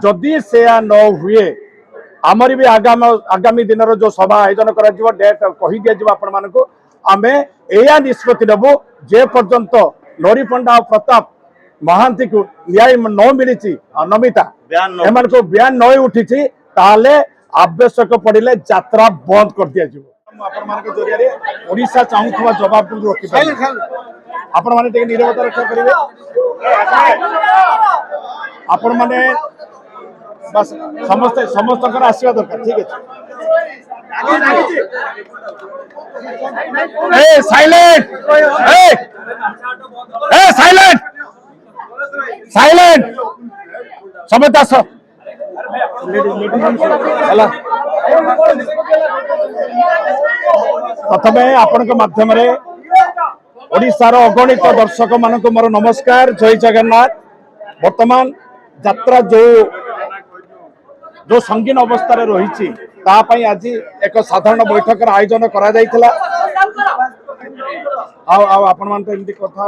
जदि से न हुए आमर भी आगामी दिन जो सभा आयोजन कर डेट कही दिया आपण मानक आम या निष्पत्ति नेबु जे पर्यंत लरी पंडा और प्रताप महांती को न्याय न मिली नमिता एम को बयान न उठी आवश्यक पड़े यात्रा बंद कर दि जरिए ओडिशा चाहूबा जवाब को रखी आपण मैंने निरवता रक्षा करेंगे आपण मैंने बस समस्त समस्त आसवा दरकार ठीक है साइलेंट साइलेंट साइलेंट समस्त आस प्रथम आपण माध्यम ओडिशार अगणित दर्शक मानक मोर नमस्कार जय जगन्नाथ। वर्तमान यात्रा जो संगीन अवस्था रही आज एक साधारण बैठक आयोजन करा आपण मान एमती कथा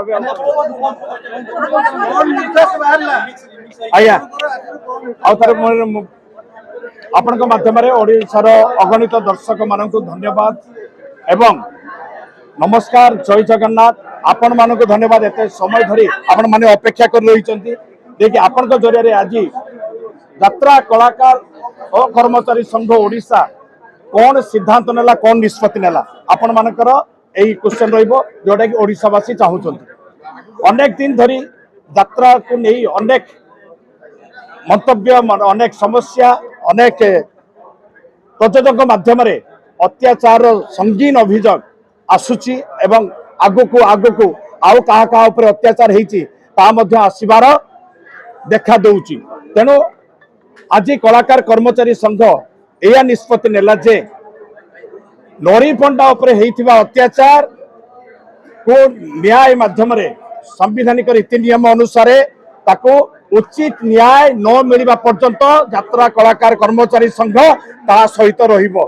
आज्ञा आपण माध्यम ओडिशार अगणित दर्शक मानक धन्यवाद एवं नमस्कार जय जगन्नाथ। आपण मानक धन्यवाद एत समय धरी आपण माने अपेक्षा कर रही देखिए आपण जरिए आज यात्रा कलाकार और कर्मचारी संघ ओडिशा कौन सिद्धांत नेला कौन निष्पत्ति नेला आपण मानकर यही क्वेश्चन रहिबो जोटा कि ओडिशावासी चाहूचंती। अनेक दिन धरी यात्रा को नहीं अनेक मंतव्य अनेक समस्या अनेक प्रयोजक माध्यम अत्याचार संगीन अभियोग आसुची एवं आगको आगको आउ कहा कहा ऊपर अत्याचार होती आसबार देखा दौची। तेणु आज कलाकार कर्मचारी संघ या निष्पत्ति नेला जे लरी पंडा अत्याचार को न्याय माध्यम संविधानिक रीति नियम अनुसार ताको उचित न्याय न मिलवा पर्यंत यात्रा कलाकार कर्मचारी संघ ता सहित रहिबो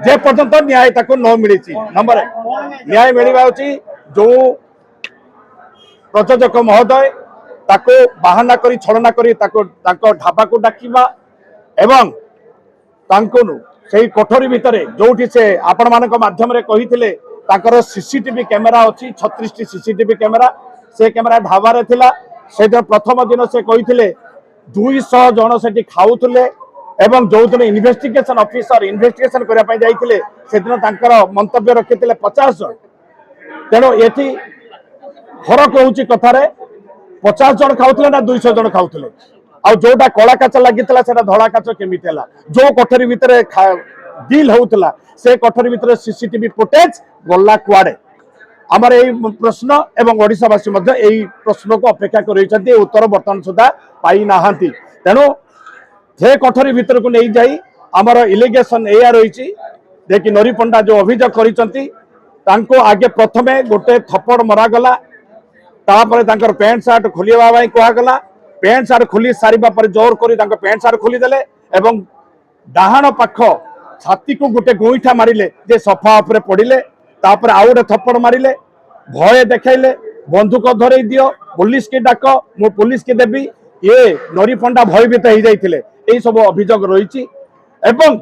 जे पर्यंत न्याय ताको न मिली। नंबर न्याय मिलवा जो प्रयोजक महोदय ताको बाहाना करी छलना करी ताको ढाबा को डाकिबा एवं तांको सेही कोठरी भितरे जोठी से आपण मानक माध्यम रे कहिथिले ताकर सीसीटीवी कैमेरा अछि 36 टी सीसीटीवी कैमेरा से कैमेरा ढाबा रे थिला। से प्रथम दिन से कहिथिले 200 जन सेठी खाउथले एवं जो दिन इन्वेस्टिगेशन ऑफिसर इन्वेस्टिगेशन करिया पय जाइथिले से दिन तांकर मंतव्य रखिथिले 50 जन। तेणु एठी फरक होउची कथारे 50 जन खाउथले ना 200 जन खाउथले आ जोटा कला काच लागितला सेटा धला काच केमिति हला जो कोठरी भितरे डील होउतला से कोठरी भितरे सीसीटीवी फुटेज गल्ला कुआडे आमर यही प्रश्न एवं ओडिशावासी मध्य यही प्रश्न को अपेक्षा कर उत्तर बर्तमान सुधा पाई नाहांती। तेणु से कोठरी भितर को नहीं जाई आमर इलिगेशन या रही देखिए नरी पंडा जो अभियोग करिसंती तांको आगे प्रथमे गोटे थप्पड़ मरागला तापर पैंट सार्ट खोलिया कहगला पैंट सार्ट खोली सारिबा पर जोर करी पैंट सार्ट खोलीदेले एवं डाहाण पाख छाती को गोटे गोईठा मारिले जे सफा उपरे पड़िले तापर आउ गोटे थप्पड़ मारिले भय देखाइले बंदूक धरई दियो पुलिस के डाक मु पुलिस के देवी ये नरी पंडा भयभीत हो जाइथिले एई सब अभियोग रही एवं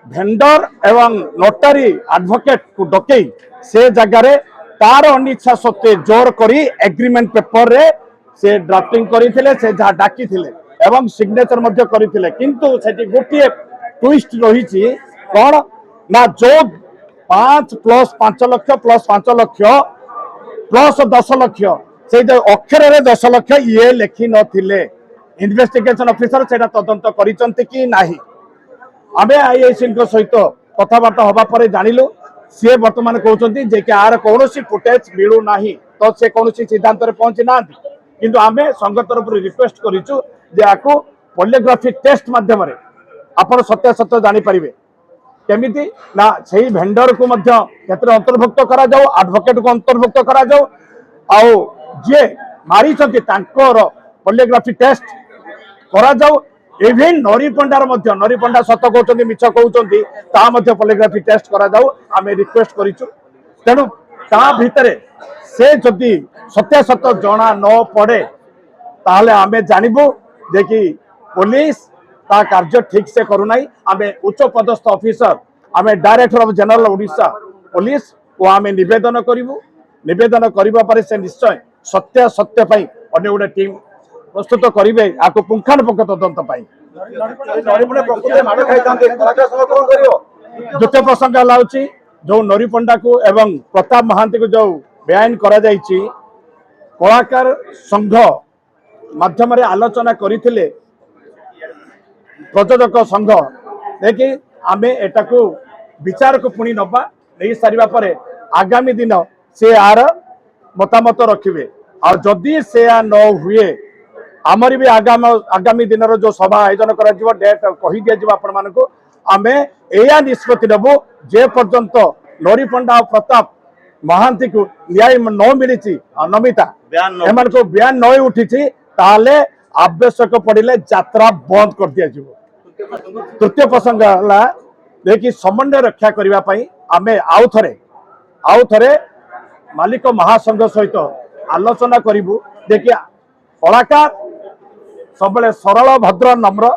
भेंडर एवं नोटारी एडवोकेट को डकई से जगार तार अनिच्छा सत्वे जोर करी एग्रीमेंट पेपर रे से ड्राफ्टिंग करथिले से जहा डाकिथिले एवं सिग्नेचर मध्य करथिले किंतु सेठी गोटे ट्विस्ट रही कौन ना जो 5 + 5 लाख + 5 लाख + 10 लाख से अक्षर रे 10 लाख ये लिखि नथिले इन्वेस्टिगेशन ऑफिसर सेटा तदंत करिसंती कि नाही आमे आईएससी सहित कथबार्ता हवा पर जानिलु सी वर्तमान कहते जे कि आर कौन फुटेज मिलू ना तो से कौन सिद्धांत पहुंची ना किंतु आमे संघ तरफ रिक्वेस्ट करिचु जे आको पॉलीग्राफी टेस्ट माध्यम आपण सत्यासत्य जानी परिबे केमिति ना सही भेंडर को मध्य क्षेत्र अंतर्भुक्त करा जाओ एडवोकेट को अंतर्भुक्त करा जाओ आउ जे मारी छथि तांकर पॉलीग्राफी टेस्ट करा जाओ इवेन नरी पंडा सत कहते मिछ कहते ता मध्य पॉलीग्राफी टेस्ट करा जाओ आमे रिक्वेस्ट करिचु। तेणु ता भितरे से जदि सत्यासत्य जना न पड़े ताहले आमे जानिबु जे कि पुलिस ता कार्य ठीक से करू नहीं आमे उच्च पदस्थ ऑफिसर आमे director of general Odisha police को आमे निवेदन करिवु निवेदन करिबा पर से निश्चय सत्य सत्य पई अन्य गोटे टीम प्रस्तुत करिवे आको पुंखानुपुंख तदंत पई द्वितीय प्रसंग हलाउची जो नरी पंडा को एवं प्रताप महांती को जो बेआईन करा जायछि कलाकार संघ माध्यम रे आलोचना करिथिले प्रयोजक संघ देखि आमे एटाको विचार को पुणी नबा नहीं सारिबा परे आगामी दिन से आर मतामत रखिबे और जदि से न हुए आमरी भी आगामी दिन जो सभा आयोजन करा जिवो डेट कहि दिया जिवो आपण मानको आमे एया निष्पत्ति नबो जे पर्यंत नरी पंडा और प्रताप महांती को न्याय न मिली नमिता एमान को बयान न उठी ताले आवश्यक पड़िले यात्रा बंद कर दिया जिवो तृतीय प्रसंग हला देखि समन्वय रक्षा करिवा पई आमे आउ थरे मालिक महासंघ सहित आलोचना करिवु देखि कलाकार सब सरल भद्र नम्र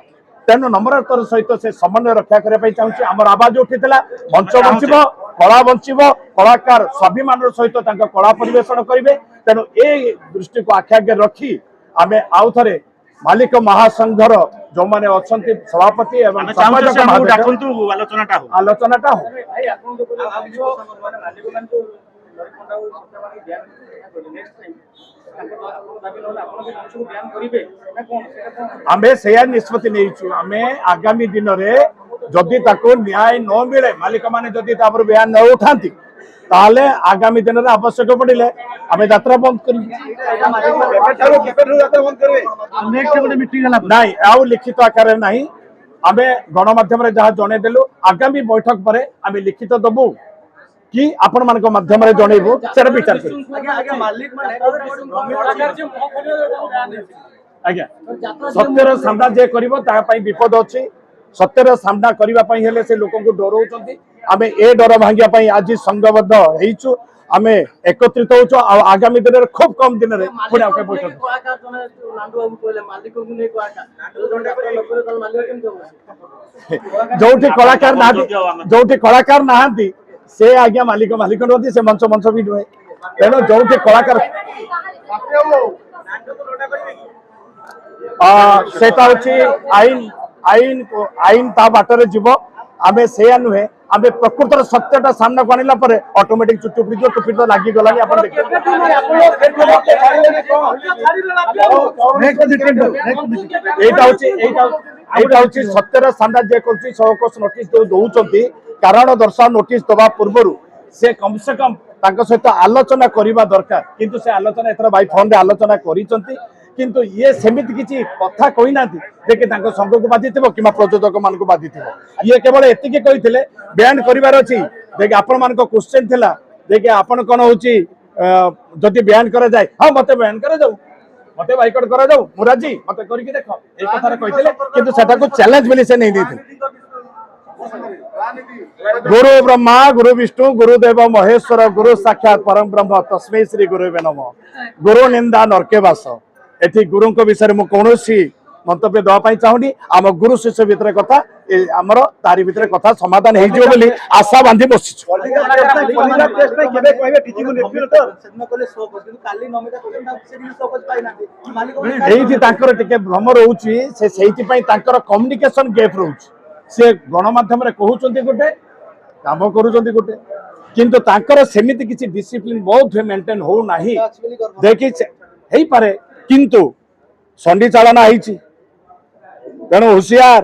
तेणु नम्रतार सहित से समन्वय रक्षा करने चाहिए आमर आवाज उठीला मंच बंचब कला बंचब कलाकार स्वाभिमान सहित कला परिवेशन करेंगे तेणु ए दृष्टि को आखि आगे रखी आम आउ थे मालिक महासंघर जो मैंने अच्छा सभापति आलोचना आमे से निष्पत्ति नहीं आमे आगामी दिन रे जदि ताको न्याय न मिले मालिक माने जदि तापर बयान न उठांती ताले आगामी दिन रे आवश्यक पड़िले आमे यात्रा बंद करी नहीं आउ लिखित आकार नहीं आमे गणमाध्यम रे जहाँ जने देलु आगामी बैठक पर आमे लिखित दबु कि आपण मान माध्यम रे जणेबो सेरा विचार करी आज्ञा सत्यर सामना जे करिवो ता पई विपद अछि सत्यर सामना करिवा पई हेले से लोकन को डरौचंती आमे ए डर भांगिया पई आज संगबद्ध हेइछु आमे एकत्रित होछु आ आगामी दिन रे खूब कम दिन रे पुणे आके बैठक जोठी कलाकार नाहांती से आज्ञा मालिक नदी से मंच मंच भी नुहे तेणु जो कलाकार सेटा आईन आईन आईन ता बाटर जीव आमे से नुहे आमे प्रकृतर सत्यटा सामना को आनिला परे ऑटोमेटिक टुपी तो लागी गलानी आपण देखिए सत्यर सामना जे करछि सहकोस नोटिस दउचंती कारण दर्शाओ नोटिस दबा पूर्व से कम सहित आलोचना करने दरकार किंतु से आलोचना एथर बाई फोन रे आलोचना करिसंती किंतु ये सेमिति किछि कथा कहि नाथि देखे तांको संघ को बाधिथिबो किमा प्रयोजक मान को बाधिथिबो ये केवल एतिके कहिथिले बयान करिवार अछि देखे आपण मान को क्वेश्चन थिला देखे आपण कोन होछि जदि बयान करा जाय हां मते बयान करा जाऊ मते बाइकआउट करा जाऊ मुराजी मते करिके देखो ए कथा रे कहिथिले किंतु सेटा को चैलेंज मिली से नहीं देथिले गुरु ब्रह्मा गुरु विष्णु गुरुदेव महेश्वर गुरु साक्षात परम ब्रह्म तस्मै श्री गुरुवे नमः गुरु निंदा नरके वास एथि गुरु को विषय में कौन मंतव्य दवाई चाहूनी आम गुरु शिष्य भितर कथा आमर तारी भितर कथा समाधान हो आशा बांधी बसी भ्रम रोचे कम्युनिकेशन गैप रोचे से गणमाध्यम कहते गोटे काम करुँच गोटे किंतु तांकर सेमिति किसी डिसिप्लिन बहुत मेंटेन हो नाही देखी हे पारे किंतु संडी चालना होती तेणु होशियार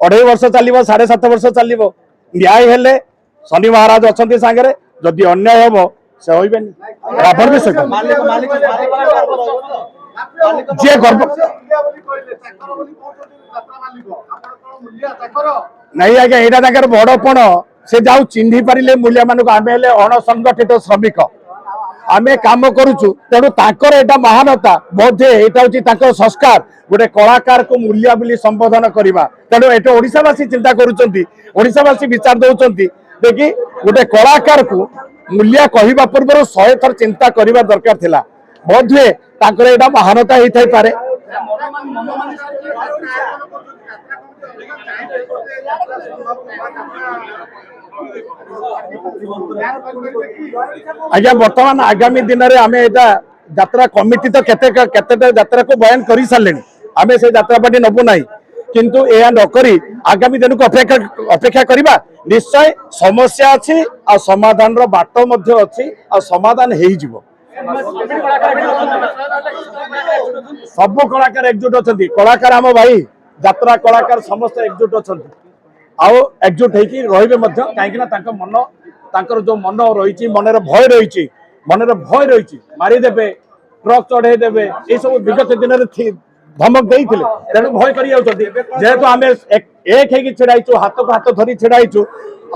2.5 वर्ष चलो 7.5 वर्ष चलो न्याय हेले शनि महाराज अच्छा सांगे जदि अन्याय हम से जे गर्व नहीं आज्ञा यहाँ बड़पण से जाऊ चिन्ह पारे मूल्य मान आम अणसंगठित श्रमिक आम कम करुचु तेणु यहाँ महानता बोधे यहाँ संस्कार गोटे कलाकार को मूल्य बोली संबोधन करवा तेणु ये ओडावासी चिंता करुँचावासी विचार दौरान देखिए गोटे कलाकार को मूल्य कहवा पूर्व 100 थर चिंता करवा दरकार थिला बोधे यहाँ महानता होता पारे आज्ञा बर्तमान आगामी दिन में आम एटा यात्रा कमिटी तो केते यात्रा को बयान कर सारे आम से यात्रा पार्टी नबू ना किंतु यह नक आगामी दिन को अपेक्षा करवा निश्चय समस्या अच्छी आ समाधान बाट अच्छी आ समाधान हो सब कलाकार एकजुट अच्छा कलाकार आम भाई यात्रा कलाकार समस्त एकजुट अच्छा आउ एकजुट होते कहीं मन तांकर जो मन रही मनर भय रही मनर मारिदेवे ट्रक चढ़ेदेवे ये सब विगत दिन में धमक देते तेणु भय करेतु आम एक छिड़ाइचु हाथ को हाथ धरी छिड़ाइचु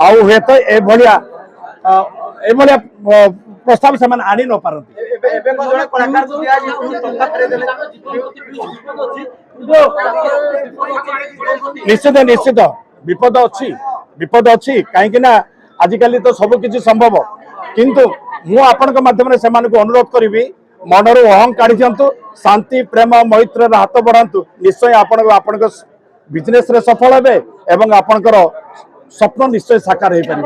आउ हे तो एभलिया प्रस्ताव से आनी न पारती निश्चित निश्चित विपद अच्छी कहीं आजिकल तो सबकि संभव किंतु मु आपण माध्यम से अनुरोध करी मनर अहं काढ़ी दिंतु शांति प्रेम मैत्र हाथ बढ़ातु निश्चय आपण बिजनेस रे सफल हे एवं आपणकर स्वप्न निश्चय साकार हो पार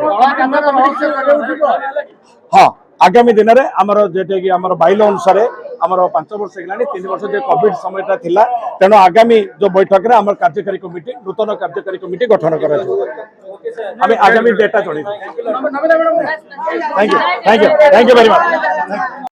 हाँ आगामी दिन में आमर जेटे कि आमर बाइल अनुसार आमर 5 वर्ष होगा 3 वर्ष जो कोविड समयटा थिला तेणु आगामी जो बैठक में आमर कार्यकारी कमिटी नूतन कार्यकारी कमिटी गठन कर आगामी डेटा चढ़ी थैंक यू वेरी मच।